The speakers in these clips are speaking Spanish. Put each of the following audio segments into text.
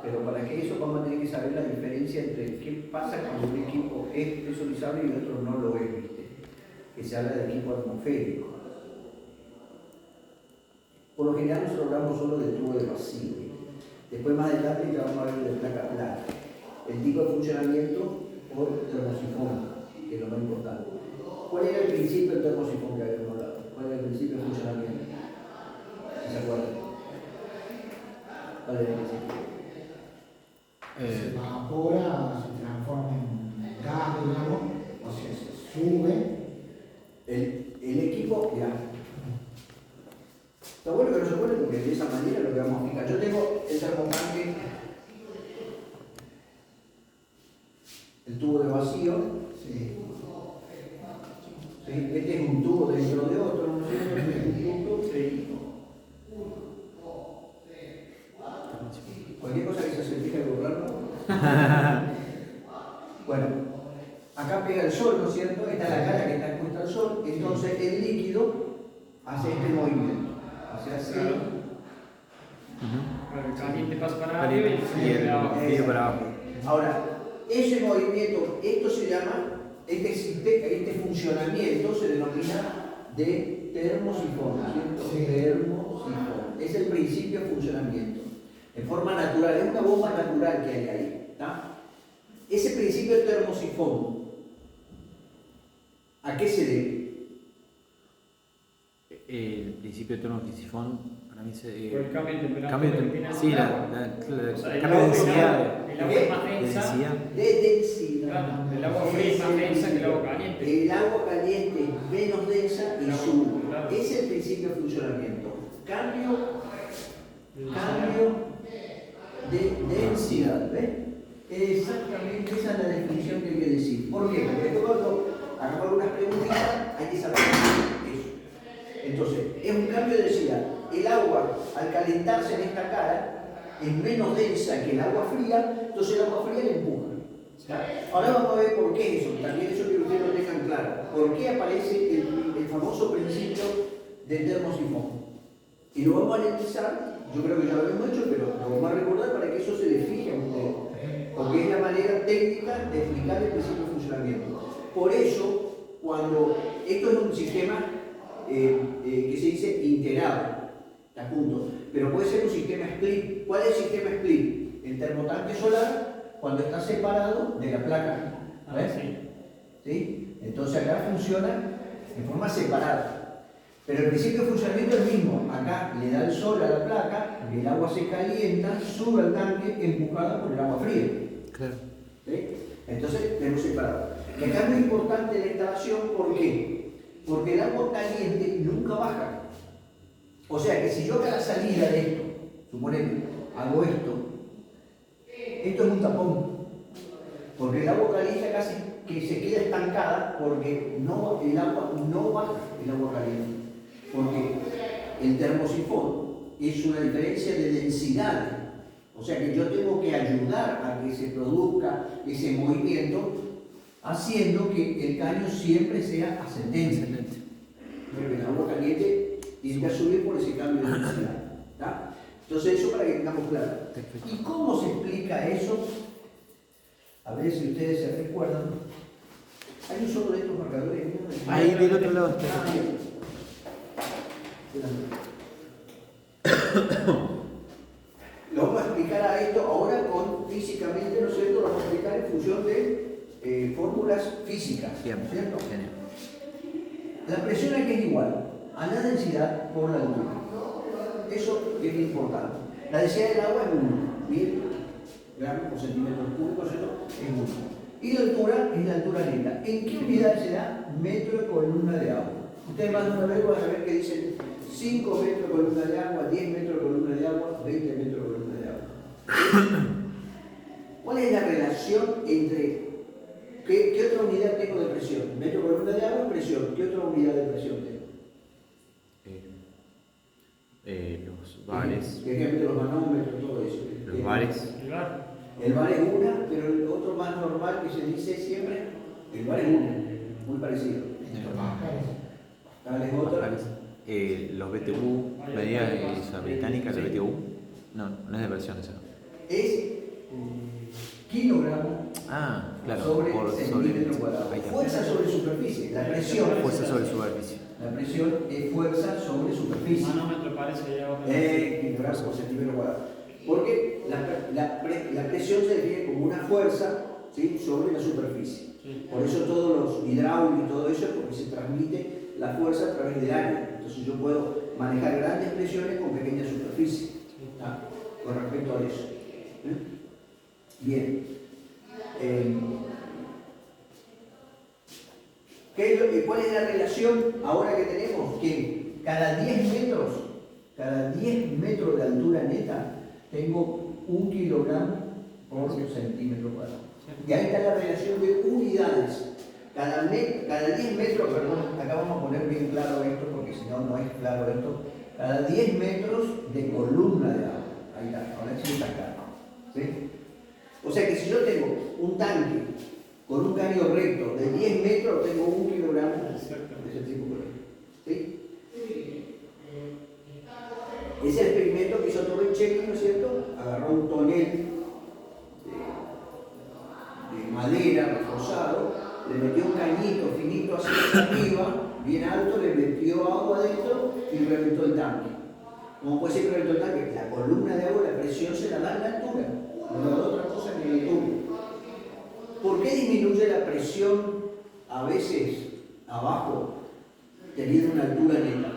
pero para que eso vamos a tener que saber la diferencia entre qué pasa cuando un equipo es presurizable y otro no lo es, ¿viste? Que se habla de equipo atmosférico. Por lo general nosotros hablamos solo del tubo de vacío, ¿viste? Después más adelante ya vamos a ver de placa plana. El tipo de funcionamiento por termosifón, que es lo más importante. ¿Cuál era el principio del termosifón que habíamos hablado? ¿Cuál era el principio de funcionamiento? ¿Se acuerdan? ¿Cuál era el principio? Se evapora, se transforma en gas, digamos, o sea, se sube. El equipo, ya. Está bueno que no se acuerde porque de esa manera lo que vamos a explicar. Yo tengo el termotanque, el tubo de vacío. Sí. ¿Sí? Este es un tubo dentro de otro, ¿no es cierto? Este es un tubo. Sí. Cualquier cosa que se acerque a borrarlo. Bueno, acá pega el sol, ¿no es cierto? Esta es la cara que está expuesta al sol, entonces el líquido hace este movimiento. Hace así. El caliente pasa para arriba y el frío para abajo. Ahora, ese movimiento, esto se llama, este funcionamiento se denomina de termosifón, ¿cierto? Sí. Termosifón. Es el principio de funcionamiento. En forma natural, es una bomba natural que hay ahí. ¿Está? Ese principio de termosifón, ¿a qué se debe? El principio de termosifón para mí se. Por el cambio de temperatura. Cambio de que tiene sí, el agua. O sea, el cambio de agua- densidad. El agua es más densa. densidad. De densidad. Claro, el agua fría es más densa que el agua caliente. El agua caliente es menos densa y Claro, sube. claro. Ese es el principio de funcionamiento. Cambio de densidad. ¿Ven? Exactamente esa es la definición que hay que decir. ¿Por qué? Porque después cuando hagamos algunas preguntas hay que saber eso. Entonces, es un cambio de densidad. El agua, al calentarse en esta cara, es menos densa que el agua fría, entonces el agua fría le empuja. Ahora vamos a ver por qué eso, también eso que ustedes lo tengan claro. ¿Por qué aparece el famoso principio del termosifón? Y lo vamos a analizar, yo creo que ya lo hemos hecho, pero lo vamos a recordar para que eso se le fije a ustedes. Porque es la manera técnica de explicar el principio de funcionamiento. Por eso, cuando esto es un sistema que se dice integrado, ¿está junto? Pero puede ser un sistema split. ¿Cuál es el sistema split? El termotanque solar, cuando está separado de la placa. ¿Ves? ¿Sí? Entonces acá funciona de forma separada. Pero el principio de funcionamiento es el mismo. Acá le da el sol a la placa, el agua se calienta, sube al tanque empujada por el agua fría. Claro. ¿Sí? Entonces tenemos separado. Y acá es muy importante la instalación, ¿por qué? Porque el agua caliente nunca baja. O sea que si yo hago la salida de esto, suponemos, hago esto es un tapón. Porque el agua caliente casi que se queda estancada porque el agua no baja, el agua caliente. Porque el termosifón es una diferencia de densidad. O sea que yo tengo que ayudar a que se produzca ese movimiento haciendo que el caño siempre sea ascendente. Porque el agua caliente tiene que subir por ese cambio de densidad. ¿Está? Entonces eso para que tengamos claro. ¿Y cómo se explica eso? A ver si ustedes se recuerdan. Hay un solo de estos marcadores. ¿No? Ahí del otro lado está. Ah, bien. Lo vamos a explicar a esto ahora físicamente, ¿no es cierto? Lo vamos a explicar en función de fórmulas físicas, ¿no es cierto? La presión aquí es igual a la densidad por la altura. Eso es importante. La densidad del agua es 1, 1000 gramos por centímetro cúbico, ¿cierto? Es 1. Y la altura es la altura neta. ¿En qué unidad se da? Metro de columna de agua. Ustedes más de una vez van a ver que dicen 5 metros de columna de agua, 10 metros de columna de agua, 20 metros de columna de agua. ¿Cuál es la relación entre qué otra unidad tengo de presión? Metro de columna de agua, presión. ¿Qué otra unidad de presión tengo? Los bares. Ejemplo, los manómetros, todo eso. Los bares. El bar. El bar es una, pero el otro más normal que se dice siempre, el bar es una, muy parecido. Tal es otra. Los BTU, medida esa británica, la BTU. No, no es de versión esa. es kilogramo Ah, claro. sobre por centímetro cuadrado. ahí está. Fuerza sobre superficie, la presión. Fuerza sobre superficie. La presión es fuerza sobre superficie. Manómetro parece ya otra Kilogramos por centímetro cuadrado. Porque la presión se define como una fuerza, ¿sí?, sobre la superficie. Por eso todos los hidráulicos y todo eso es porque se transmite la fuerza a través del aire. Entonces yo puedo manejar grandes presiones con pequeñas superficies. ¿Está? Con respecto a eso. Bien. ¿Cuál es la relación ahora que tenemos? Que cada 10 metros de altura neta tengo 1 kilogramo por centímetro cuadrado. Y ahí está la relación de unidades. Cada 10 metros, perdón, acá vamos a poner bien claro esto porque si no, no es claro esto. Cada 10 metros de columna de agua. Ahí está, ahora sí está claro. ¿Sí? O sea que si yo tengo un tanque con un caño recto de 10 metros, tengo 1 kilogramo de ese tipo de columna. ¿Sí? Ese es el experimento que hizo Torricelli, ¿no es cierto? Agarró un tonel de madera reforzado, le metió un cañito finito hacia arriba, bien alto, le metió agua adentro y reventó el tanque. ¿Cómo puede ser que reventó el tanque? La columna de agua, la presión se la da en la altura, no le da otra cosa que la altura. ¿Por qué disminuye la presión a veces abajo teniendo una altura neta?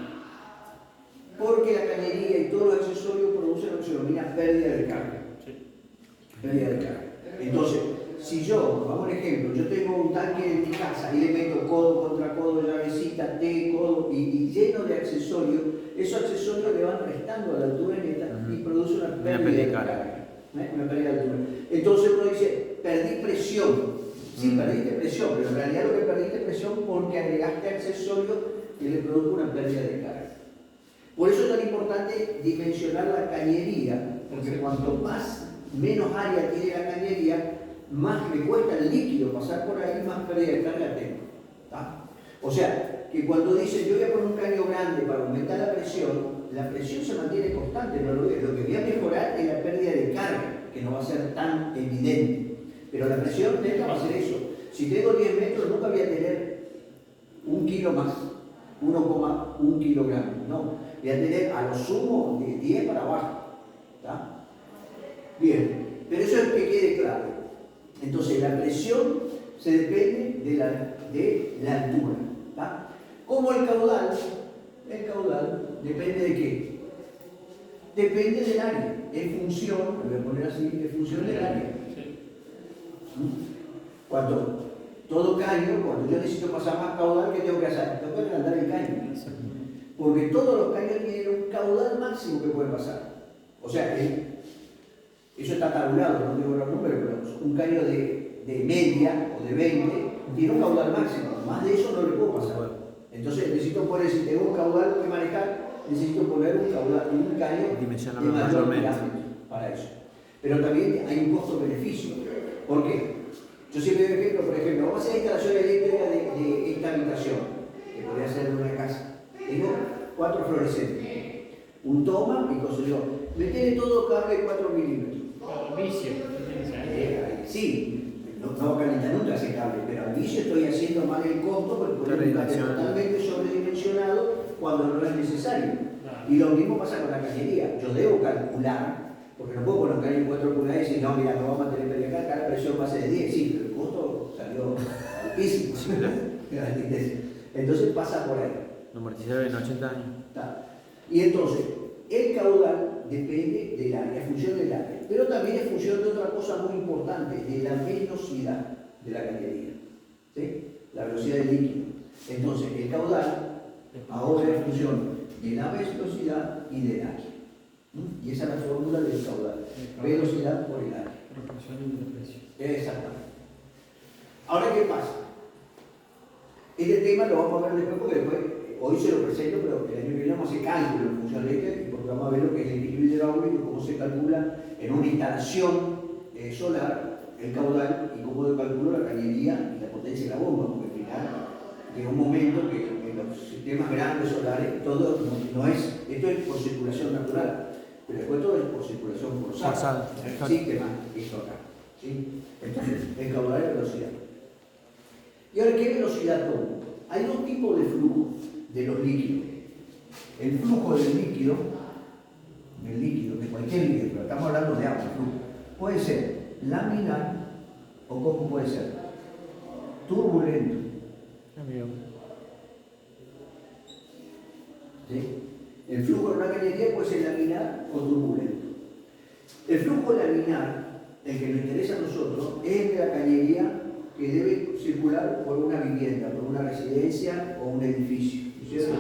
Porque la cañería y todos los accesorios producen lo que se denomina pérdida de carga. Pérdida de carga. Entonces, si yo, vamos a un ejemplo, yo tengo un tanque en mi casa y le meto codo contra codo, llavecita, T, codo y lleno de accesorios, esos accesorios le van restando a la altura neta y produce una pérdida de carga. Una pérdida de altura. Entonces uno dice, perdí presión. Sí, perdiste presión, pero en realidad lo que perdiste es presión porque agregaste accesorios que le produjo una pérdida de carga. Por eso es tan importante dimensionar la cañería, porque cuanto menos área tiene la cañería, más me cuesta el líquido pasar por ahí, más pérdida de carga tengo. ¿Tá? O sea, que cuando dice yo voy a poner un caño grande para aumentar la presión se mantiene constante, pero lo que voy a mejorar es la pérdida de carga, que no va a ser tan evidente. Pero la presión neta va a ser eso. Si tengo 10 metros, nunca voy a tener 1 kilo más, 1,1 kilogramos. No, voy a tener a lo sumo de 10 para abajo. ¿Tá? Bien, pero eso es que quede claro. Entonces, la presión se depende de la altura. ¿Tá? Como el caudal depende de qué? Depende del área, en función, lo voy a poner así, en función del área. Cuando todo caño, cuando yo necesito pasar más caudal, ¿qué tengo que hacer? Tengo que agrandar el caño. Porque todos los caños tienen un caudal máximo que puede pasar. O sea, eso está tabulado, no tengo los números, pero un caño de media o de 20 tiene un caudal máximo. Más de eso no le puedo pasar. Entonces necesito poner, si tengo un caudal que manejar, necesito poner un caño de mayor diámetro para eso. Pero también hay un costo-beneficio. ¿Por qué? Yo siempre doy ejemplo, por ejemplo, vamos a hacer instalación eléctrica de esta habitación, que podría ser en una casa. Tengo 4 fluorescentes. Un toma y construyó. Me tiene todo cable de 4 milímetros. Vicio. Sí, no va a calentar nunca ese cable, pero al vicio estoy haciendo mal el costo porque poner un cable totalmente sobredimensionado cuando no es necesario. Y lo mismo pasa con la cañería. Yo debo calcular, porque no puedo poner un caño en 4 pulgadas y decir, no, mira, no vamos a tener que llegar acá, la presión va a ser de 10. Sí, pero el costo salió altísimo. Entonces pasa por ahí. Amortizador en 80 años. ¿Tá? Y entonces, el caudal depende del área, en función del área, pero también en función de otra cosa muy importante, de la velocidad de la cañería, ¿sí? La velocidad del líquido. Entonces, el caudal ahora es en función de la velocidad y del área. Y esa es la fórmula del caudal. Velocidad por el área. Proporcional de presión. Exactamente. Ahora, ¿qué pasa? Este tema lo vamos a ver después, porque después, hoy se lo presento, pero el año que viene vamos a hacer cálculo en función de este, porque vamos a ver lo que es el equilibrio hidráulico, cómo se calcula en una instalación solar el caudal y cómo calculo la cañería y la potencia de la bomba, porque al final llega un momento que en los sistemas grandes solares todo no es, esto es por circulación natural, pero después todo es por circulación forzada. Forzada. Sí, que más, esto acá. ¿Sí? Entonces, el caudal y velocidad. ¿Y ahora qué velocidad tomo? Hay dos tipos de flujo de los líquidos. El flujo del líquido, de cualquier líquido, pero estamos hablando de agua, flujo, puede ser laminar o cómo puede ser turbulento. ¿Sí? El flujo de una cañería puede ser laminar o turbulento. El flujo laminar, el que nos interesa a nosotros, es el de la cañería que debe circular por una vivienda, por una residencia o un edificio. ¿Cierto?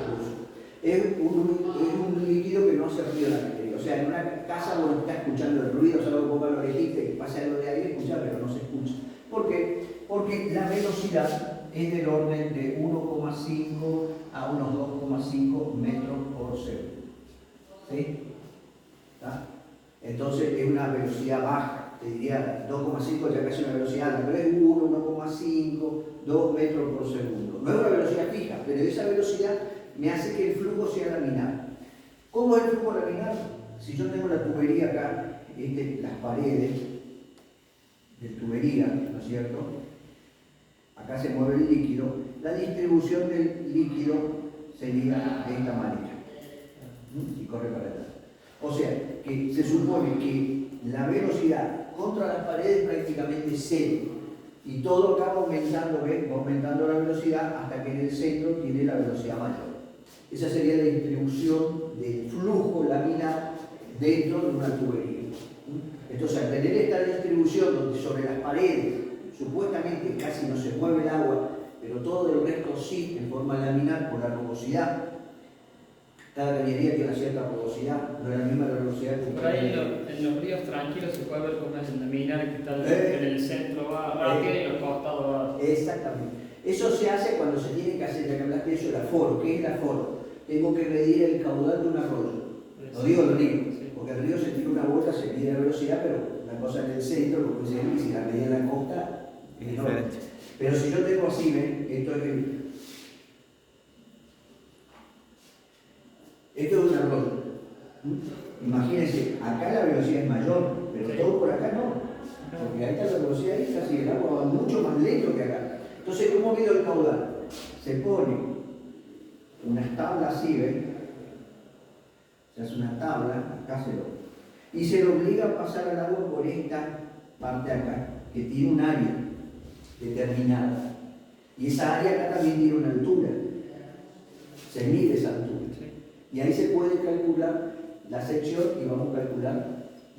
Es un líquido que no hace ruido en la cañería. O sea, en una casa uno está escuchando el ruido, salvo que ponga la orejita y pasa algo de aire, escucha, pero no se escucha. ¿Por qué? Porque la velocidad es del orden de 1,5 a unos 2,5 metros por segundo. ¿Sí? ¿Está? Entonces es una velocidad baja, te diría 2,5 ya casi una velocidad alta, pero es 1, 1,5, 2 metros por segundo. No es una velocidad fija, pero esa velocidad me hace que el flujo sea laminar. ¿Cómo es el flujo laminar? Si yo tengo la tubería acá, las paredes de tubería, ¿no es cierto? Acá se mueve el líquido, la distribución del líquido sería de esta manera. Y corre para atrás. O sea, que se supone que la velocidad contra las paredes es prácticamente cero. Y todo acaba aumentando, ¿ves? Va aumentando la velocidad hasta que en el centro tiene la velocidad mayor. Esa sería la distribución del flujo laminar dentro de una tubería. Entonces, al tener esta distribución donde sobre las paredes supuestamente casi no se mueve el agua, pero todo el resto sí en forma laminar por la rugosidad. Cada cañería tiene una cierta rugosidad, no es la misma velocidad que Por ahí en los ríos tranquilos se puede ver cómo es el laminar que está en el centro va rápido y en los costados va. Exactamente. Eso se hace cuando se tiene que hacer, ya que hablaste de eso, el aforo. ¿Qué es el aforo? Tengo que medir el caudal de un arroyo. No digo el río, porque el río se tira una vuelta, se mide la velocidad, pero la cosa en el centro, lo que se ve, si la medida en la costa, es diferente. Pero si yo tengo así, ¿ven? Esto es un arroyo. Imagínense, acá la velocidad es mayor, pero todo por acá no. Porque ahí está la velocidad ahí, casi el agua va mucho más lento que acá. Entonces, ¿cómo mido el caudal? Se pone unas tablas así, ¿ven? Se hace una tabla, acá y se le obliga a pasar al agua por esta parte acá, que tiene un área determinada. Y esa área acá también tiene una altura. Se mide esa altura. Y ahí se puede calcular la sección y vamos a calcular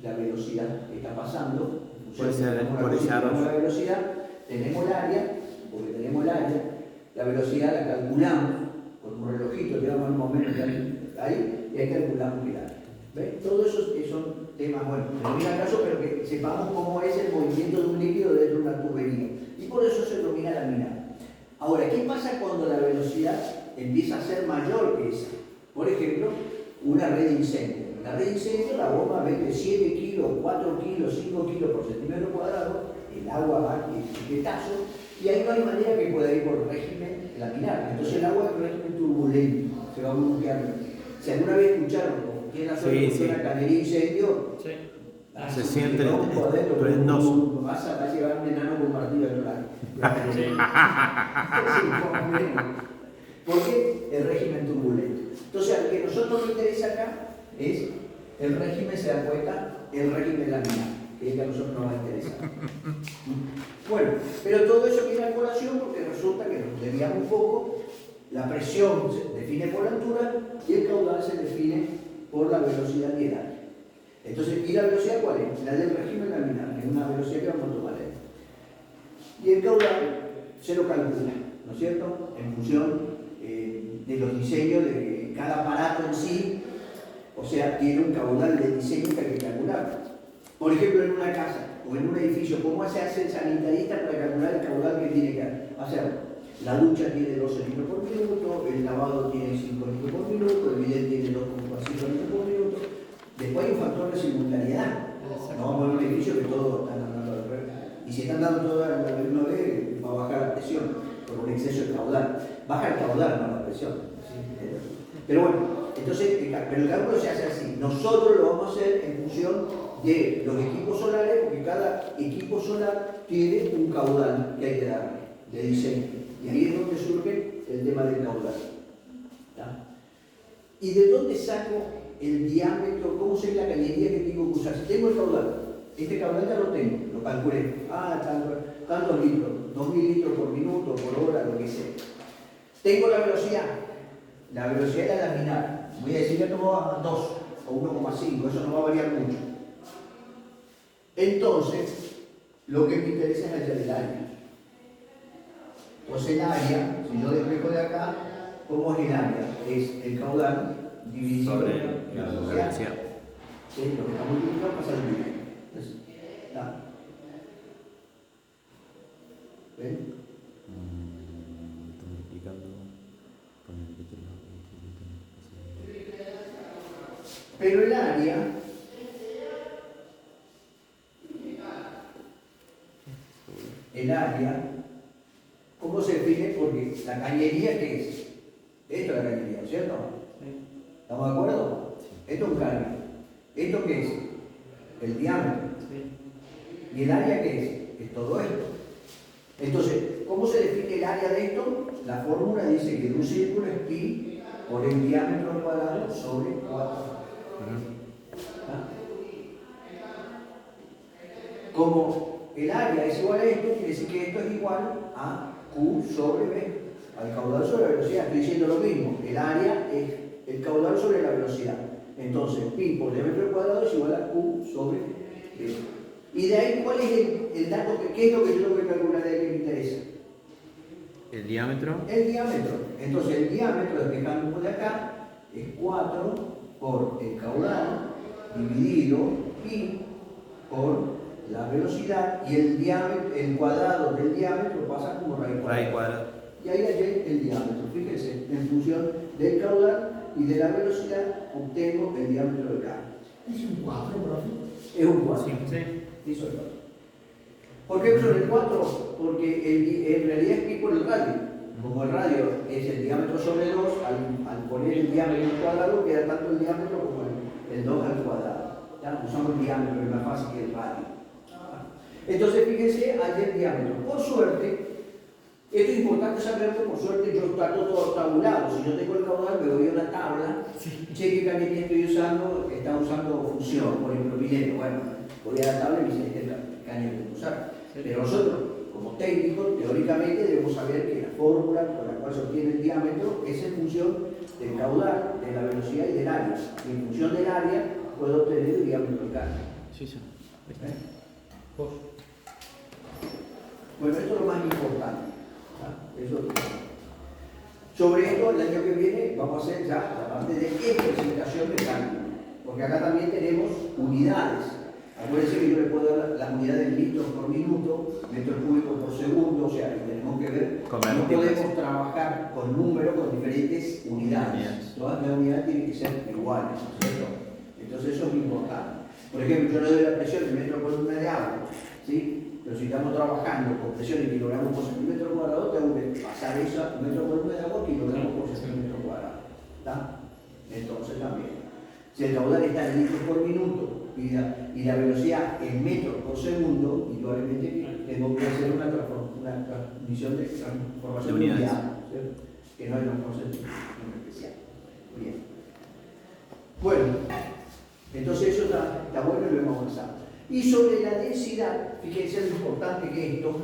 la velocidad que está pasando. Puede ser por esa tenemos la velocidad, tenemos el área, porque tenemos el área, la velocidad la calculamos con un relojito, le damos un momento ahí y ahí calculamos el área. ¿Ves? Todo eso son temas, bueno, no viene al caso, pero que sepamos cómo es el movimiento de un líquido dentro de una tubería. Y por eso se denomina laminar. Ahora, ¿qué pasa cuando la velocidad empieza a ser mayor que esa? Por ejemplo, una red de incendio. En la red de incendio la bomba mete 7 kilos, 4 kilos, 5 kilos por centímetro cuadrado, el agua va etiquetazo, y ahí no hay manera que pueda ir por régimen laminar. Entonces el agua es un régimen turbulento, se va bloqueando. Si alguna vez escucharon que la una cañería de incendio, se siente prendoso. Vas a llevar un enano con martillo de llorar. Porque el régimen turbulento. Entonces, lo que a nosotros nos interesa acá es el régimen, se da cuenta, el régimen laminar, que es el que a nosotros nos va a interesar. Bueno, pero todo eso viene a colación porque resulta que nos desviamos un poco, la presión se define por la altura y el caudal se define por la velocidad y el área. Entonces, ¿y la velocidad cuál es? La del régimen laminar, que es una velocidad que vamos a tomar ahí. Y el caudal se lo calcula, ¿no es cierto? En función de los diseños de cada aparato en sí, o sea, tiene un caudal de diseño que hay que calcular. Por ejemplo, en una casa o en un edificio, ¿cómo se hace el sanitarista para calcular el caudal que tiene que hacer? La ducha tiene 12 litros por minuto, el lavado tiene 5 litros por minuto, el bidet tiene 2,5 litros por minuto. Después hay un factor de simultaneidad. No vamos a ver un edificio que todos están andando al revés. Y si están dando todo a la misma vez, va a bajar la presión por un exceso de caudal. Baja el caudal, no la presión. ¿Sí? Pero bueno, Entonces, pero el cálculo se hace así. Nosotros lo vamos a hacer en función de los equipos solares, porque cada equipo solar tiene un caudal que hay que darle de diseño. Y ahí es donde surge el tema del caudal. ¿Está? ¿Y de dónde saco el diámetro? ¿Cómo sé la cañería que tengo que usar? Si tengo el caudal, este caudal ya lo tengo, lo calculé. Tantos litros, 2000 litros por minuto, por hora, lo que sea. Tengo la velocidad de la laminar. Voy a decir que esto va a 2 o 1,5, eso no va a variar mucho. Entonces, lo que me interesa es hallar el área. Entonces el área, si yo despejo de acá, ¿cómo es el área? Es el caudal dividido Sobre la la velocidad. velocidad. ¿Sí? Lo que está multiplicado pasa al medio. Entonces, ¿está? ¿Ven? Está multiplicando. Pero el área ¿cómo se define? Porque la cañería, ¿qué es? Esto es la cañería, ¿cierto? Sí. ¿Estamos de acuerdo? Esto es un caño. ¿Esto qué es? El diámetro. Sí. ¿Y el área qué es? Es todo esto. Entonces, ¿cómo se define el área de esto? La fórmula dice que de un círculo es pi por el diámetro al cuadrado sobre 4. Como el área es igual a esto, quiere decir que esto es igual a Q sobre B, al caudal sobre la velocidad. Estoy diciendo lo mismo, el área es el caudal sobre la velocidad. Entonces, pi por diámetro al cuadrado es igual a Q sobre B. Y de ahí, ¿cuál es el dato? ¿Qué es lo que yo tengo que calcular de ahí que me interesa? El diámetro. El diámetro. Entonces, el diámetro, despejando de acá, es 4 por el caudal dividido pi por la velocidad, y el diámetro, el cuadrado del diámetro pasa como raíz Raíz cuadrada. cuadrada. Y ahí hay el diámetro. Fíjense, en función del caudal y de la velocidad obtengo el diámetro del cable. Es un 4, profe. Es un 4. Sí. Hizo el 4. ¿Por qué uso el 4? Porque en realidad es pi por el radio. Como el radio es el diámetro sobre 2, al poner el diámetro al cuadrado queda tanto el diámetro como el 2 al cuadrado. ¿Ya? Usamos el diámetro, es más fácil que el radio. Entonces, fíjense, hay el diámetro. Por suerte, esto es importante saberlo, por suerte yo trato todo tabulado. Si yo tengo el caudal, me voy a una tabla, cheque qué cañería estoy usando, está usando función, por ejemplo, pileno. Bueno, voy a la tabla y me dice, este es el caño que tengo que usar. Pero nosotros, como técnicos, teóricamente debemos saber que la fórmula con la cual se obtiene el diámetro es en función del caudal, de la velocidad y del área. Y en función del área puedo obtener el diámetro del caño. Sí, sí. Bueno, esto es lo más importante. Eso. Sobre esto, el año que viene vamos a hacer ya la parte de especificación de cálculo, porque acá también tenemos unidades. Acuérdense que yo le puedo dar las unidades en litros por minuto, metros cúbicos por segundo, o sea, que tenemos que ver. No podemos trabajar con números, con diferentes unidades. Todas las unidades tienen que ser iguales, ¿cierto? Entonces eso es muy importante. Por ejemplo, yo le doy la presión en metro columna de agua, ¿sí? Pero si estamos trabajando con presión en kilogramos por centímetro cuadrado, tengo que pasar eso a metro volumen de agua a kilogramos por centímetro cuadrado. ¿Está? Entonces también. Si el caudal está en litros por minuto y la velocidad en metros por segundo, indudablemente tengo que hacer una transmisión de transformación de unidades, ¿cierto? Que no hay un concepto especial. Bien. Bueno, entonces eso está bueno y lo hemos avanzado. Y sobre la densidad, fíjense lo importante que esto,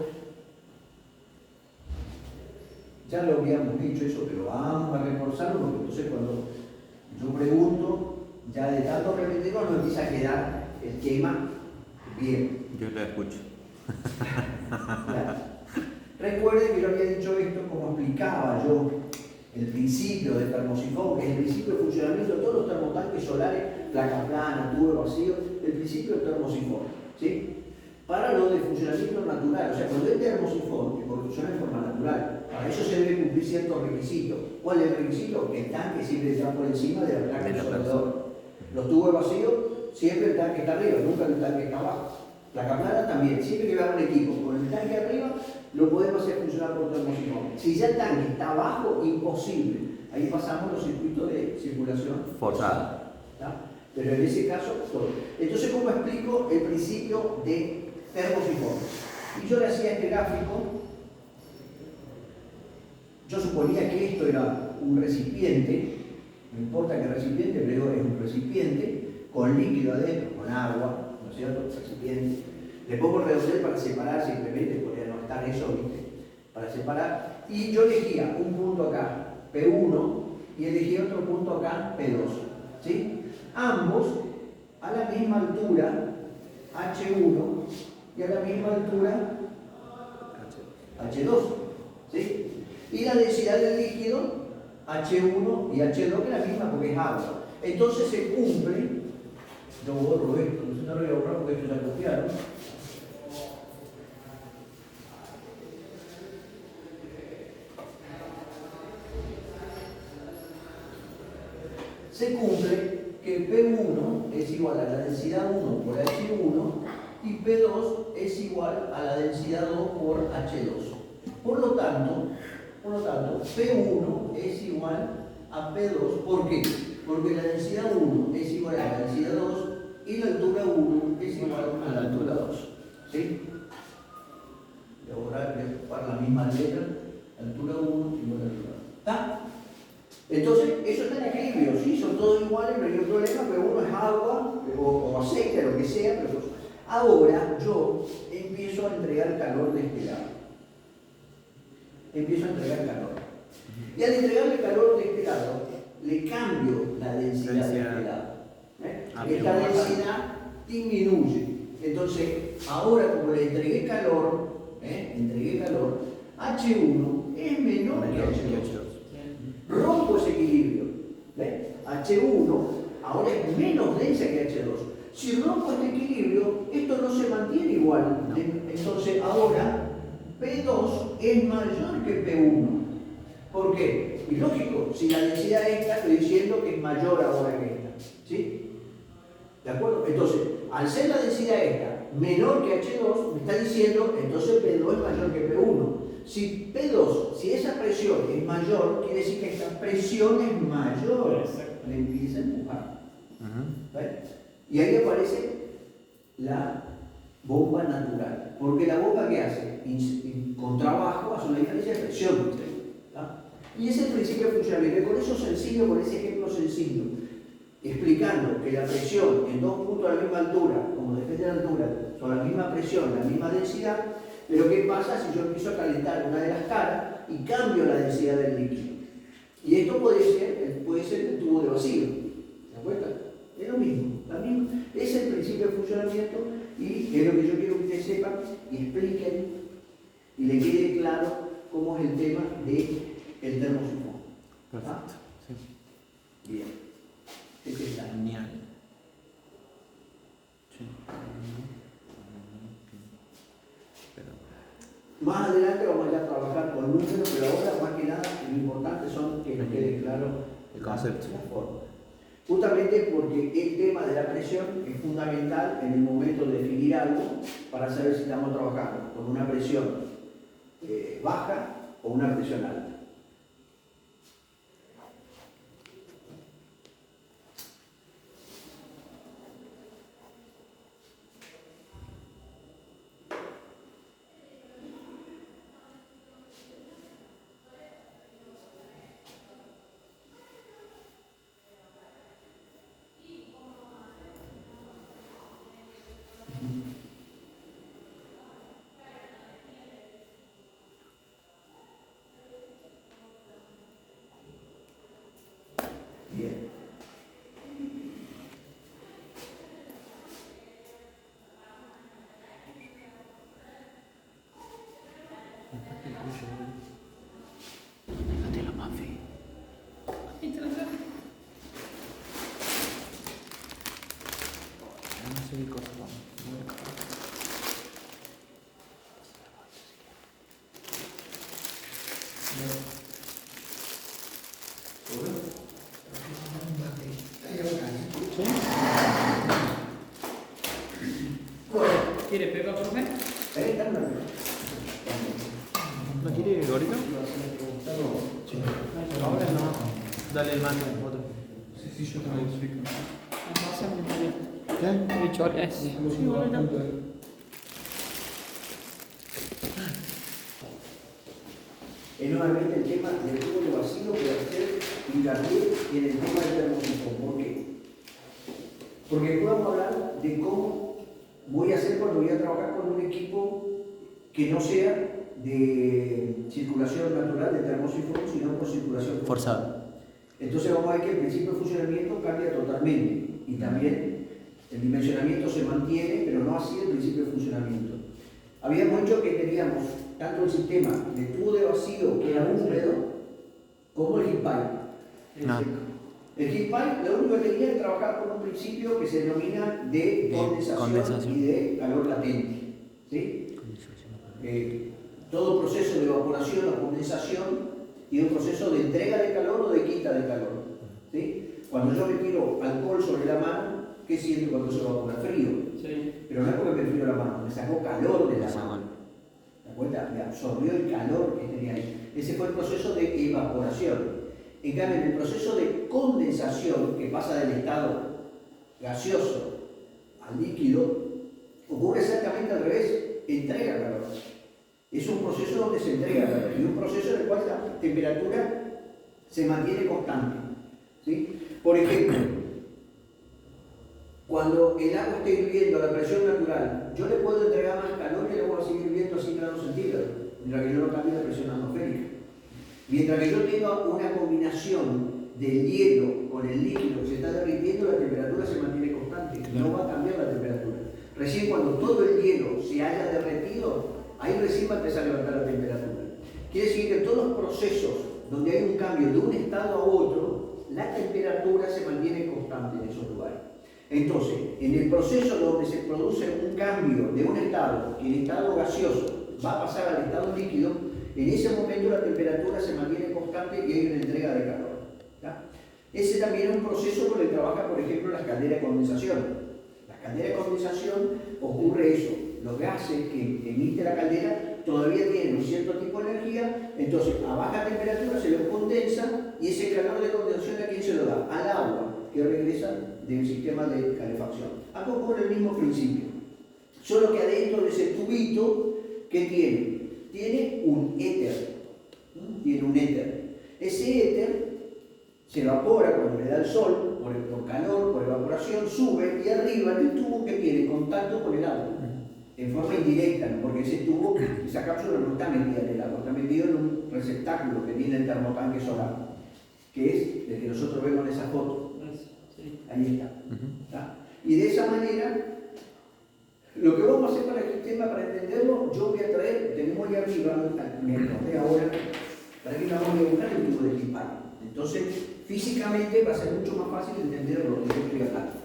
ya lo habíamos dicho eso, pero vamos a reforzarlo, porque entonces cuando yo pregunto, ya de tanto repetirlo nos empieza a quedar el tema bien. Yo lo escucho. Recuerden que yo había dicho esto como explicaba yo el principio del termosifón, que es el principio de funcionamiento de todos los termotanques solares, placa plana, tubo vacío, el principio del termosifón, ¿sí? Para lo de funcionamiento natural, o sea, cuando el termosifón, que funciona de forma natural, para eso se debe cumplir ciertos requisitos. ¿Cuál es el requisito? Que el tanque siempre está por encima de la placa del soldador. Los tubos vacíos, siempre el tanque está arriba, nunca el tanque está abajo. Placa plana también, siempre que va un equipo con el tanque arriba, lo podemos hacer funcionar por termosifón. Si ya el tanque está abajo, imposible. ahí pasamos los circuitos de circulación Forzada. ¿tá? Pero en ese caso, todo. Entonces, ¿cómo explico el principio de termosiformes? Y yo le hacía este gráfico. Yo suponía que esto era un recipiente, no importa qué recipiente, pero es un recipiente con líquido adentro, con agua, ¿no es cierto? Recipiente. Le pongo el redondel para separar, simplemente podría no estar eso, ¿viste? Para separar. Y yo elegía un punto acá, P1, y elegía otro punto acá, P2. ¿Sí? Ambos a la misma altura, H1, y a la misma altura, H2. ¿Sí? Y la densidad del líquido, H1 y H2, que es la misma porque es agua. Entonces se cumple, yo borro esto, no lo voy a borrar porque esto ya copiaron. Se cumple que P1 es igual a la densidad 1 por H1 y P2 es igual a la densidad 2 por H2. Por lo tanto, P1 es igual a P2. ¿Por qué? Porque la densidad 1 es igual a la densidad 2 y la altura 1 es igual a la altura 2. ¿Sí? Voy a ocupar la misma letra, altura 1 igual a altura 2. ¿Está? Entonces, eso está en equilibrio, ¿sí? Son todos iguales, no hay ningún problema, pero uno es agua o aceite, lo que sea. Pero ahora yo empiezo a entregar calor de este lado. Empiezo a entregar calor. Y al entregarle calor de este lado, le cambio la densidad de este lado. Esta densidad disminuye. Entonces, ahora como le entregué calor, H1 es menor que H2. Rompo ese equilibrio. ¿Ves? H1 ahora es menos densa que H2. Si rompo este equilibrio, esto no se mantiene igual. No. Entonces ahora P2 es mayor que P1. ¿Por qué? Y lógico, si la densidad esta, estoy diciendo que es mayor ahora que esta. ¿Sí? ¿De acuerdo? Entonces, al ser la densidad esta menor que H2, me está diciendo, entonces P2 es mayor que P1. Si P2, si esa presión es mayor, quiere decir que esta presión es mayor. Le empieza a empujar. ¿Vale? Y ahí aparece la bomba natural. Porque la bomba, ¿qué hace? Con trabajo hace una diferencia de presión. ¿Tá? Y ese es el principio de funcionamiento. Con eso sencillo, con ese ejemplo sencillo, explicando que la presión en dos puntos a la misma altura, como depende de la altura, son la misma presión, la misma densidad. Pero ¿qué pasa si yo empiezo a calentar una de las caras y cambio la densidad del líquido? Y esto puede ser el tubo de vacío. ¿Se dan cuenta? Es lo mismo, es el principio de funcionamiento y es lo que yo quiero que ustedes sepan y expliquen y le quede claro cómo es el tema del termosifón. Perfecto. Sí. Bien. Este está. Genial. Sí. Más adelante vamos a trabajar con números, pero ahora más que nada lo importante son que nos quede claro el concepto, la forma. Justamente porque el tema de la presión es fundamental en el momento de definir algo para saber si estamos trabajando con una presión baja o una presión alta. Bien. Fíjate la Mafi. No sé qué cosa vamos. ¿Quiere Pepa por mí? ¿No quiere gorrito? Sí. Ahora no. Dale el mando, otro. Abbassami un po'. Che? Riccioli, sì. Sì, guarda. Nuevamente el tema del tubo de vacío puede hacer hincapié en el tema del termosifón. ¿Por qué? Porque podemos hablar de cómo voy a hacer cuando voy a trabajar con un equipo que no sea de circulación natural de termosifón, sino por circulación Forzado. Entonces vamos a ver que el principio de funcionamiento cambia totalmente y también el dimensionamiento se mantiene, pero no así el principio de funcionamiento. Habíamos dicho que teníamos tanto el sistema de tubo de vacío que era húmedo como el heat pipe. No. El heat pipe lo único que tenía era trabajar con un principio que se denomina de condensación y de calor latente. ¿Sí? Todo proceso de evaporación o condensación y un proceso de entrega de calor o de quita de calor. ¿Sí? Cuando yo me tiro alcohol sobre la mano, ¿qué siento cuando se evapora? Frío. Sì. Pero no es porque me frío la mano, me sacó calor de la mano. ¿Te das cuenta? Me absorbió el calor que tenía ahí. Ese fue el proceso de evaporación. En cambio, en el proceso de condensación, que pasa del estado gaseoso al líquido, ocurre exactamente al revés, entrega calor. Es un proceso donde se entrega calor y un proceso en el cual la temperatura se mantiene constante. ¿Sí? Por ejemplo, cuando el agua está hirviendo a la presión natural, yo le puedo entregar más calor y el agua va a seguir hirviendo a 100 grados centígrados, mientras que yo no cambie la presión atmosférica. Mientras que yo tenga una combinación del hielo con el líquido que se está derritiendo, la temperatura se mantiene constante, no va a cambiar la temperatura. Recién cuando todo el hielo se haya derretido, ahí recién va a empezar a levantar la temperatura. Quiere decir que en todos los procesos donde hay un cambio de un estado a otro, la temperatura se mantiene constante en esos lugares. Entonces, en el proceso donde se produce un cambio de un estado, que el estado gaseoso va a pasar al estado líquido, en ese momento la temperatura se mantiene constante y hay una entrega de calor. ¿Ya? Ese también es un proceso por el que trabaja, por ejemplo, las calderas de condensación. Las calderas de condensación ocurre eso. Los gases que emite la caldera todavía tienen un cierto tipo de energía, entonces a baja temperatura se los condensa y ese calor de condensación ¿a quién se lo da? Al agua que regresa del sistema de calefacción. Acá ocurre el mismo principio, solo que adentro de ese tubito, ¿qué tiene? Tiene un éter. Tiene un éter. Ese éter se evapora cuando le da el sol, por calor, por evaporación, sube y arriba en el tubo que tiene contacto con el agua. En forma indirecta, ¿no? Porque ese tubo, esa cápsula no está metida en el agua, está metido en un receptáculo que tiene el termotanque solar, que es el que nosotros vemos en esa foto. Ahí está. ¿Está? Y de esa manera, lo que vamos a hacer para el sistema, para entenderlo, yo voy a traer, tenemos ahí arriba, me acordé ahora, para que vamos a dibujar el tubo de Kimpano. Entonces, físicamente va a ser mucho más fácil entender lo que yo estoy hablando.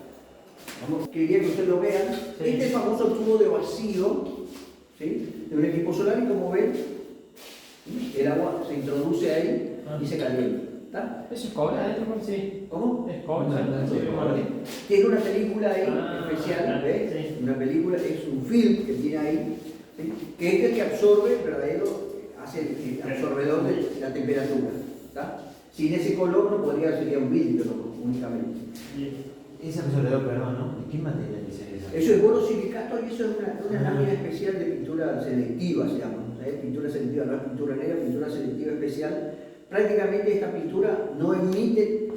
Quería que ustedes lo vean. Sí. Este famoso tubo de vacío, ¿sí?, de un equipo solar, y como ven, el agua se introduce ahí y se calienta. ¿Está? Eso es cobre adentro, sí. ¿Cómo? Es cobre, No, sí, no, cobre. Tiene una película ahí especial, claro, ¿ves? sí. Una película, es un film que tiene ahí, ¿sí?, que es el que absorbe, el verdadero, hace el absorbedor de la temperatura. ¿Está? Sin ese color no podría, sería un vidrio únicamente. Ese absorbedor, perdón, ¿no? ¿De qué material es esa? Eso es borosilicato y eso es una lámina especial de pintura selectiva, se llama. ¿Sabes? Pintura selectiva, no es pintura negra, pintura selectiva especial. Prácticamente esta pintura no emite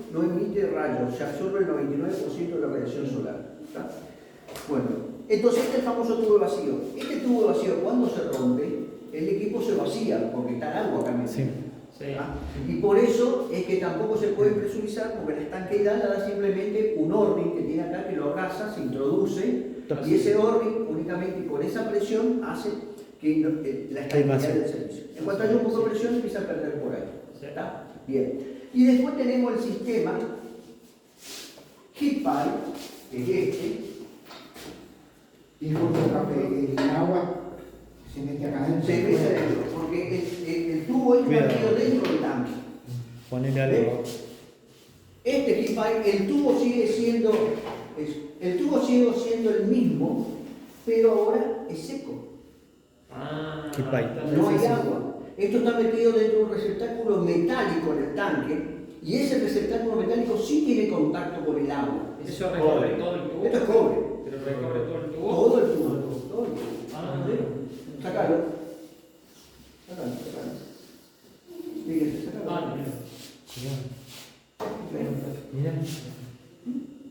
rayos, se absorbe el 99% de la radiación solar. ¿Está? Bueno, entonces este es el famoso tubo de vacío. Este tubo de vacío, cuando se rompe, el equipo se vacía porque está el agua también. Sí. Sí. ¿Ah? Y por eso es que tampoco se puede presurizar, porque la estanqueidad la da simplemente un Orring que tiene acá, que lo abraza, se introduce, y ese Orring únicamente con esa presión hace que la estanqueidad del servicio. En cuanto haya un poco de presión, empieza a perder por ahí. ¿Está? Bien. Y después tenemos el sistema heat pipe, que es este. Disculpe, profe, el agua se mete acá adentro. Se mete adentro, porque el tubo es metido dentro del tanque. Ponele algo. Este heat pipe, el tubo sigue siendo el mismo, pero ahora es seco. Ah, Heat pipe. No hay agua. Esto está metido dentro de un receptáculo metálico en el tanque, Y ese receptáculo metálico sí tiene contacto con el agua. Eso recorre todo el tubo. Esto es cobre. Pero recorre todo el tubo. Todo el tubo. Todo el tubo. Ah, Sacalo. Fíjense, sacalo. Ah, mira. Mira.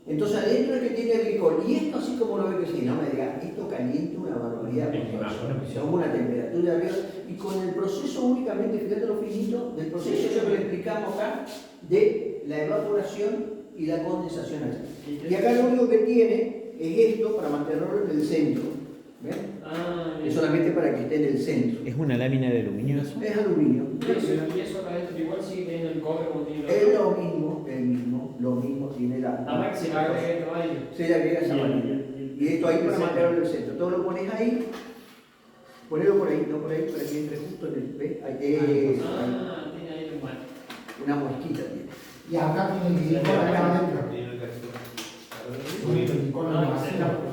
Entonces adentro es que tiene glicol. Y esto así como lo ve que sí, no me diga, esto calienta una barbaridad. Según una temperatura arriba. Y con el proceso únicamente, fíjate lo finito, del proceso que le explicamos acá, de la evaporación y la condensación allá. Y acá lo único que tiene es esto para mantenerlo en el centro. ¿Ven? Ah, Es solamente para que esté en el centro. ¿Es una lámina de aluminio eso? Es aluminio. y eso acá adentro igual sigue teniendo el cobre como tiene Es el lo otro. mismo tiene la. Nada más que se le agrega el caballo. Se le agrega esa manera. Y esto ahí para mantenerlo en el centro. Todo lo pones ahí, ponelo por ahí, no por ahí, para que entre justo en el. ¿Ves? Ahí, ahí. Ah, tiene ahí el mal. Una mosquita tiene. Y acá tiene el glicol acá adentro. El glicol en el Ah, vacío.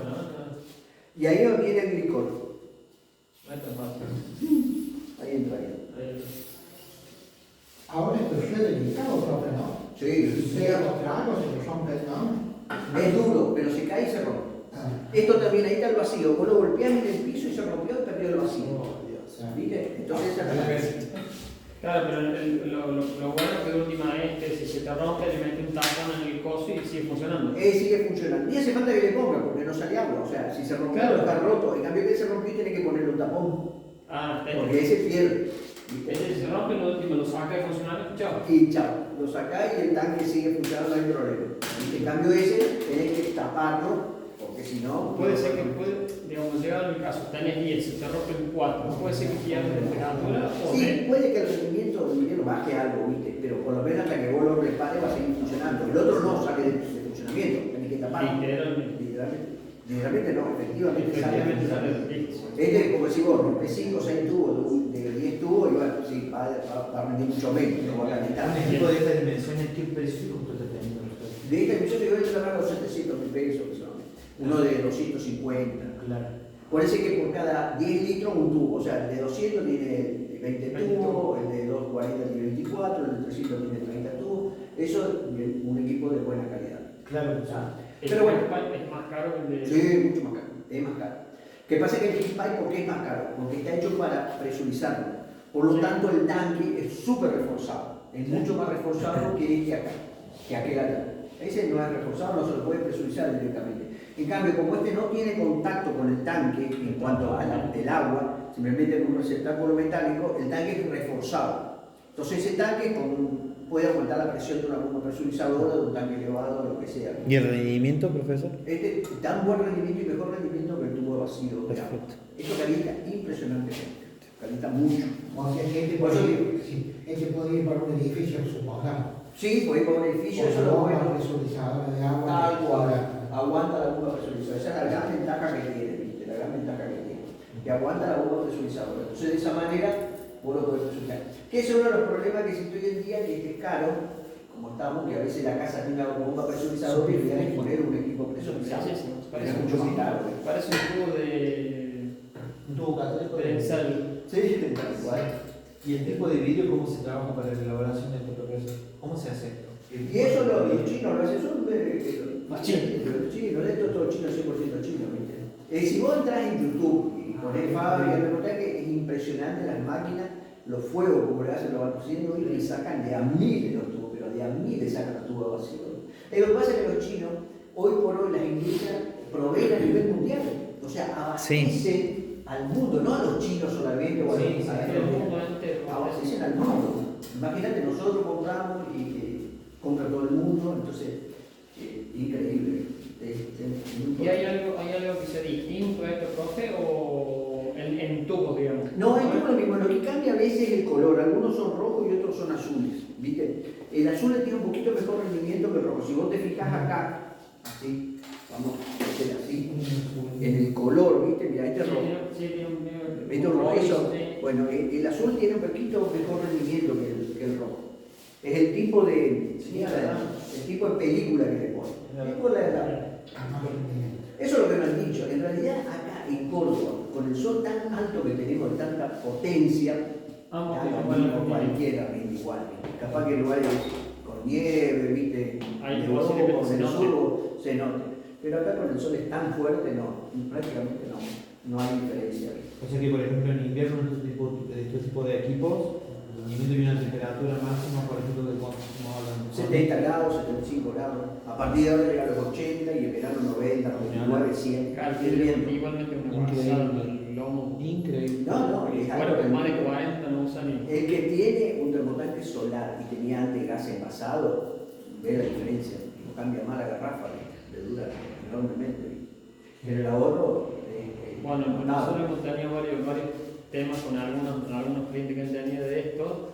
Y ahí viene el glicol. No es tan fácil. Ahí entra ahí. Ahora esto es delicado, profe, ¿no? Sí, Si sí. pega contra algo, se lo rompe, ¿no? Es duro, pero se cae y se rompe. Ah, Esto también, ahí está el vacío. Vos lo golpeás en el piso y se rompió y perdió el vacío. ah. ¿Viste? Entonces esa es la. Claro, pero lo bueno que de última es que si se te rompe le metes un tapón en el coso y sigue funcionando. Sigue funcionando. Y hace falta que le ponga porque no sale agua. O sea, si se rompió, Claro. está roto. En cambio, que se rompió y tiene que ponerle un tapón. Ah, Porque ese pierde. ¿Viste? ese se rompe, lo último lo saca de funcionar y chao. Y chao, lo sacás y el tanque sigue funcionando, no hay problema. ¿Viste? En cambio, ese tenés que taparlo porque si no. Puede ser que, digamos, llegado el caso, tenés 10, se te rompen 4, puede ser que pierdas temperatura o Sí, puede que el rendimiento del minero baje algo, ¿viste? Pero por lo menos hasta que vos lo repares va a seguir funcionando. El otro no sale de funcionamiento, tenés que taparlo. literalmente. Literalmente no, efectivamente sale. Efectivamente sale listo. Este, como decís vos, rompes 5 o 6 tubos, de 10 tubos, y bueno, sí, va a rendir mucho menos, no va a calentar. Un equipo de esta dimensión, ¿qué precio usted está teniendo? De esta emisión te voy a trabajar los 700.000 pesos, uno de 250. Claro. Parece que por cada 10 litros un tubo, o sea, el de 200 tiene 20 tubos, el de 240 tiene 24, el de 300 tiene 30 tubos, eso es un equipo de buena calidad. Claro, Pero bueno, Es más caro que el de. sí, mucho más caro, es más caro. Que pasa que el heat pipe, ¿por qué es más caro? Porque está hecho para presurizarlo. Por lo tanto, el tanque es súper reforzado, es mucho más reforzado que este acá, que aquel acá. Ese no es reforzado, no se lo puede presurizar directamente. En cambio, como este no tiene contacto con el tanque en cuanto al agua, simplemente con un receptáculo metálico, el tanque es reforzado. Entonces ese tanque puede aguantar la presión de una bomba presurizadora, de un tanque elevado, lo que sea. ¿Y el rendimiento, profesor? Este da un buen rendimiento y mejor rendimiento que el tubo vacío de agua. Perfecto. Esto calienta impresionantemente, calienta mucho. O sea que este Por eso digo, puede ir para un edificio, supongamos. sí, puede ir para un edificio, eso Con es lo bomba bueno. presurizadora de agua. Aguanta la bomba presurizadora. Esa es la gran ventaja que tiene, ¿viste? La gran ventaja que tiene. Que aguanta la bomba presurizadora. Entonces, de esa manera, vos lo podés presurizar. Que es uno de los problemas que existe hoy en día, que es caro, como estamos, que a veces la casa tiene una bomba presurizadora y tienes que poner un equipo presurizado. Parece Es mucho más caro. Parece un tubo de. Un tubo católico de sal. Sí, tal cual. ¿Y el tipo de vidrio cómo se trabaja para la elaboración de este proceso? ¿Cómo se hace esto? Y eso los chinos lo hacen, son los chinos, esto es todo chino, 100% chino, ¿viste? Si vos entras en YouTube y ponés fábrica, reportaje, es impresionante las máquinas, los fuegos, como le hacen, lo van cociendo y sacan de a miles los tubos, pero de a miles sacan los tubos vacíos. Lo que pasa es que los chinos, hoy por hoy, las industrias proveen a nivel mundial, o sea, abastecen al mundo, no a los chinos solamente, o a los abastecen al mundo. Imagínate, nosotros compramos y compra todo el mundo, entonces, increíble. ¿Y hay algo que sea distinto a esto, profe, o en tubos, digamos? No, es todo lo mismo, lo que cambia a veces es el color, algunos son rojos y otros son azules, ¿viste? El azul tiene un poquito mejor rendimiento que el rojo, si vos te fijas acá, así, vamos a hacer así, en el color, ¿viste? Mira, este es rojo. ¿Viste un rojizo? Bueno, el azul tiene un poquito mejor rendimiento que el rojo. Es el tipo de, el tipo de película que le ponen. Eso es lo que me han dicho. En realidad, acá en Córdoba, con el sol tan alto que tenemos, de tanta potencia, cualquiera rinde igual. Capaz que en lugares con con nieve, ¿viste? Ahí Nevó, posiblemente con se el note. sur se note. Pero acá con el sol es tan fuerte, no, prácticamente no hay diferencia. O sea que, por ejemplo, en invierno, este tipo de equipos, el rendimiento tiene una temperatura máxima, por ejemplo, de cuánto estamos hablando. 70 grados, 75 grados. A partir de ahora llega a los 80 y en verano 90, 99, 100. Claro, El viento. igualmente una Increíble. guasada el lomo. Increíble. No, es algo Bueno, que con más de 40 no usa ni. el que tiene un termotanque solar y tenía antes gas envasado, ve la diferencia. No cambia más la garrafa, le dura enormemente. Pero el ahorro Bueno, notable. nosotros hemos tenido varios temas con algunos clientes que han tenido de esto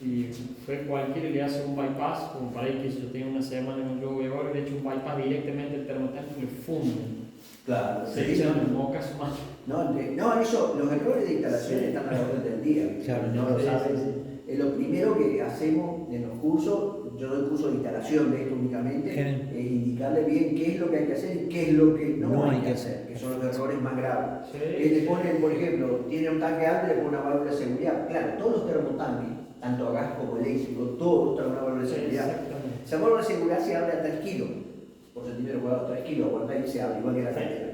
y fue cualquiera le hace un bypass, como para ahí que yo tengo una semana con lluvia ahora, le he hecho un bypass directamente el termotanque y le funden. Claro, Se echan en mocas más. no, eso, los errores de instalación están a la orden del día. Claro, no lo sí, sabes. sí, Es lo primero que hacemos en los cursos, yo doy curso de instalación de esto únicamente, Genial. es indicarle bien qué es lo que hay que hacer y qué es lo que no hay que hacer, que son los errores más graves. Sí. Le ponen, por ejemplo, tiene un tanque alto y le ponen una válvula de seguridad. Claro, todos los termotanques, tanto a gas como eléctrico, todos traen una válvula de Sí, seguridad. exactamente. Esa válvula de seguridad se abre a 3 kilos por centímetro cuadrado, 3 kilos, aguanta y se abre, igual que la caldera.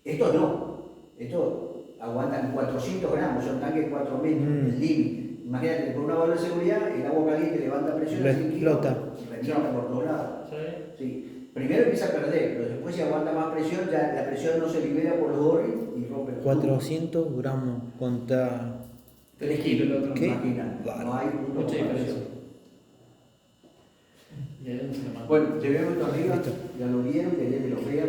Estos no, estos aguantan 400 gramos, son tanques 4 metros, el límite. Imagínate, por una válvula de seguridad, el agua caliente levanta presión Lo a 100 kilos explota. y revienta por todos lados. Sí. Sí. Primero empieza a perder, pero después si aguanta más presión, ya la presión no se libera por los bordes y rompe los 400 gramos contra... 3 kilos el otro, ¿Qué? imagina. Vale. No hay punto de Mucha comparación. diferencia. Y ahí se lo manda. Bueno, llevemos esto arriba, ya lo vieron, quería que lo vean.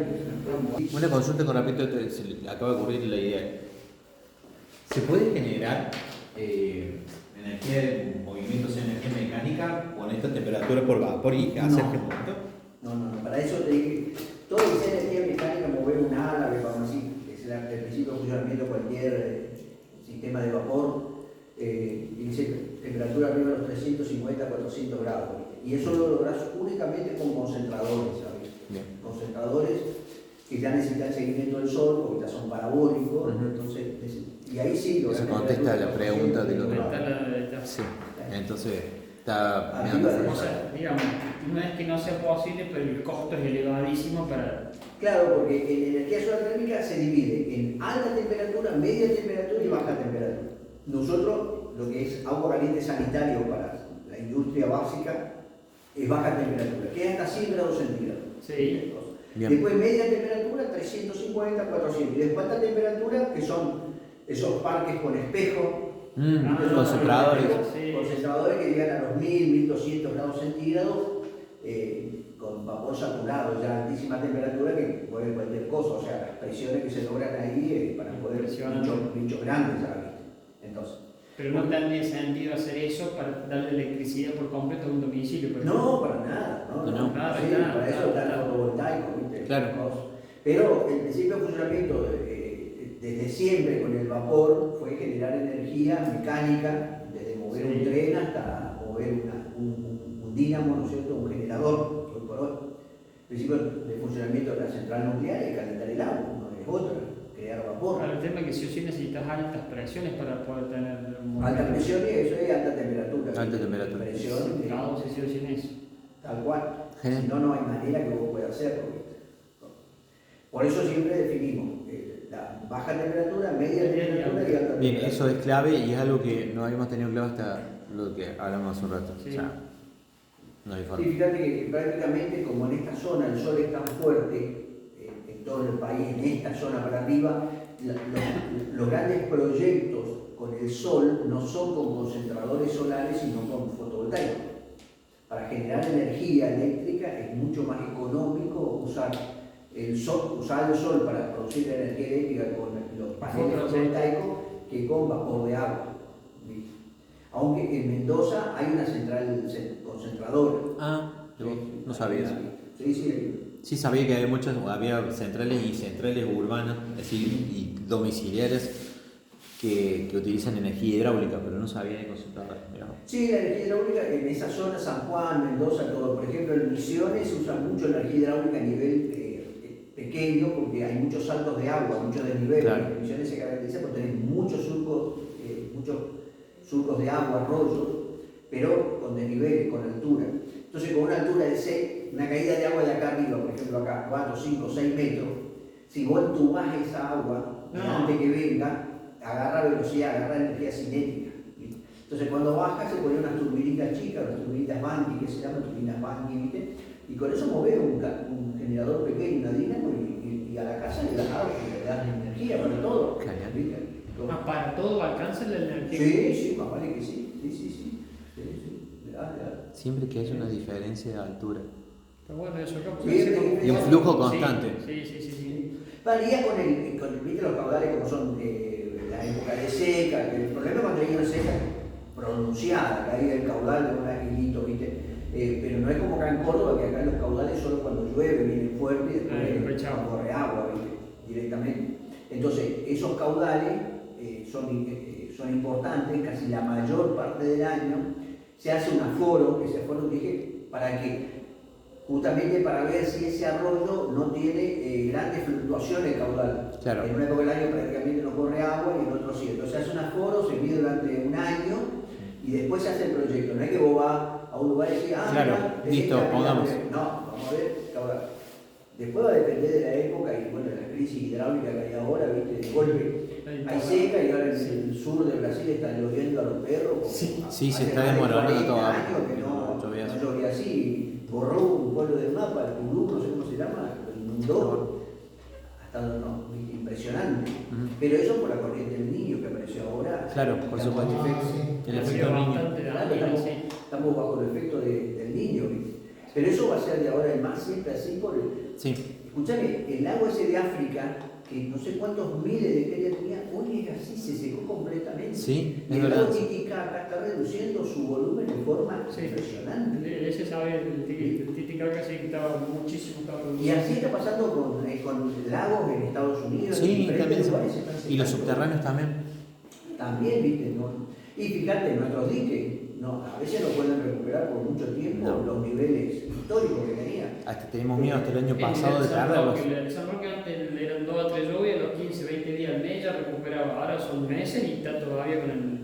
Una consulta con respecto a esto, se le acaba de ocurrir la idea. ¿Se puede generar energía de movimiento, o sea, energía mecánica con esta temperatura por vapor y hacer No. remoto? No, para eso te dije, todo lo que sea energía mecánica, mover un ala, vamos así, es el principio de funcionamiento de cualquier sistema de vapor, dice temperatura arriba de los 350, 400 grados. Y eso lo logras únicamente con concentradores, ¿sabes? Bien. Concentradores que ya necesitan seguimiento del sol, porque ya son parabólicos, Ujú. entonces, y ahí sí logras Eso contesta temperatura la pregunta de lo que- Ahí está. Sí. Entonces, está Arriba mirando de- O sea, digamos, no es que no sea posible, pero el costo es elevadísimo para. Claro, porque en energía solar térmica se divide en alta temperatura, media temperatura y baja temperatura. Nosotros, lo que es agua caliente sanitario para la industria básica, es baja temperatura, que es hasta 100 grados centígrados. Sí. Bien. Después media temperatura, 350, 400. Y después alta temperatura, que son esos parques con espejo, Concentradores. Sí. concentradores que llegan a los 1000, 1200 grados centígrados, con vapor saturado, ya a altísima temperatura que mueve cualquier cosa, o sea, las presiones que se logran ahí para poder Impresionante. bichos grandes a la vista. Entonces, Pero no tendría sentido hacer eso para darle electricidad por completo a un domicilio. por ejemplo. no, para nada, no, No. Nada, sí, nada, para eso nada, está el nada. fotovoltaico, ¿viste? Claro. Pero el principio de funcionamiento desde siempre con el vapor fue generar energía mecánica, desde mover Sí. un tren hasta mover un dínamo, ¿no es cierto?, un generador, hoy por hoy. El principio de funcionamiento de la central nuclear es calentar el agua, no es otra, crear vapor. Ahora, el tema es que sí o sí necesitas altas presiones para poder tener un Alta presión y eso es alta temperatura. Alta temperatura. Presión, Claro, sí o sí en eso. tal cual. Genial. Si no, no hay manera que vos puedas hacerlo. ¿viste? Por eso siempre definimos la baja temperatura, media temperatura y alta temperatura. Bien, eso es clave y es algo que no habíamos tenido claro hasta lo que hablamos hace un rato. Sí. O sea, no hay Y forma. fíjate que prácticamente como en esta zona el sol es tan fuerte, en todo el país, en esta zona para arriba, los grandes proyectos con el sol no son con concentradores solares, sino con fotovoltaicos. Para generar energía eléctrica es mucho más económico usar el sol para producir la energía eléctrica con los paneles fotovoltaicos que con vapor de agua. ¿Viste? Aunque en Mendoza hay una central concentradora. Ah, no sabía eso. Sí. Sí sabía que había centrales y centrales urbanas, es decir, y domiciliares que utilizan energía hidráulica, pero no sabía de concentradores. Sí, la energía hidráulica en esa zona, San Juan, Mendoza, todo. Por ejemplo, en Misiones se usa mucho energía hidráulica a nivel pequeño porque hay muchos saltos de agua, mucho desnivel. Claro. En Misiones se caracteriza por tener muchos surcos de agua, arroyos, pero con desnivel, con altura. Entonces, con una altura de 6, una caída de agua de acá arriba, por ejemplo, acá 4, 5, 6 metros, si vos entubás esa agua, antes que venga, agarra velocidad, agarra energía cinética. ¿Viste? Entonces, cuando baja, se ponen unas turbinitas chicas, unas turbinitas Banqui, que se llaman turbinas Banqui, ¿viste? Y con eso movés un generador pequeño, una dinamo, y a la casa le das agua, le das energía para todo. ¿Viste? Para todo alcanza la energía. Sí, más vale que sí. Sí. Le das. Siempre que haya una diferencia de altura. Está bueno eso, acá. Y un flujo constante. Sí. Varía ¿viste los caudales como son la época de seca? El problema cuando hay una seca pronunciada, caída del caudal de un aguilito, ¿viste? Pero no es como acá en Córdoba, que acá los caudales solo cuando llueve vienen fuertes y después corre agua, ¿viste? Directamente. Entonces, esos caudales son importantes, casi la mayor parte del año. Se hace un aforo, que ese aforo dije, ¿para qué? Justamente para ver si ese arroyo no tiene grandes fluctuaciones caudal. Claro. En una época del año prácticamente no corre agua y en otro sí. Entonces se hace un aforo, se mide durante un año y después se hace el proyecto. No es que vos vas a un lugar y decís, claro, listo, pongamos. No, vamos a ver caudal. Después va a depender de la época y bueno, de la crisis hidráulica que hay ahora, ¿viste? De golpe hay seca y ahora en el sur de Brasil está lloviendo a los perros. Sí, se está demorando todo. Que no llovía así, borró un pueblo del mapa, el Pulú, no sé cómo se llama, lo inundó. Ha estado impresionante. Pero eso por la corriente del Niño que apareció ahora. Claro, por supuesto. El efecto del Niño. Estamos bajo el efecto del Niño, ¿viste? Pero eso va a ser de ahora en más siempre así por el... Sí. Escúchame, el lago ese de África, que no sé cuántos miles de hectáreas tenía, hoy es así, se secó completamente. Sí, es el verdad. lago Titicaca está reduciendo su volumen de forma impresionante. Ese sabe, el Titicaca sí que estaba muchísimo. Y así está pasando con lagos en Estados Unidos. Sí, en también. lugares Y los subterráneos también. También, viste, ¿no? Y fíjate, nuestros diques, a veces no pueden recuperar por mucho tiempo los niveles históricos que tenían. Hasta tenemos miedo hasta el año pasado de perderlos. El San Roque antes eran 2 a 3 lluvias, los 15, 20 días al mes ya recuperaba. Ahora son meses y está todavía con el